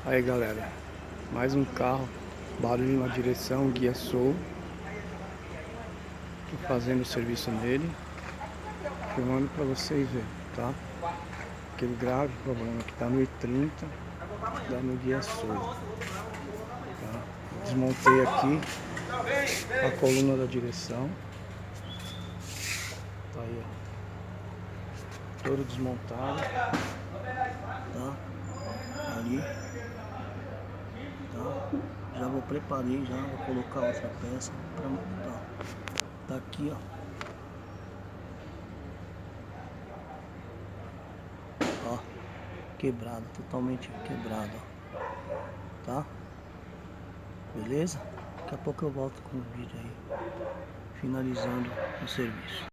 Aí galera, mais um carro, barulho na direção, guia Soul. Tô fazendo o serviço nele, filmando pra vocês verem, tá? Aquele grave problema que tá no E30, dá no guia Soul, tá? Desmontei aqui a coluna da direção, tá aí, ó, todo desmontado, tá? Ali, tá? Já vou preparei, já vou colocar outra peça pra montar. Tá aqui, ó. Ó, quebrado, totalmente quebrado, ó. Tá? Beleza? Daqui a pouco eu volto com o vídeo aí, finalizando o serviço.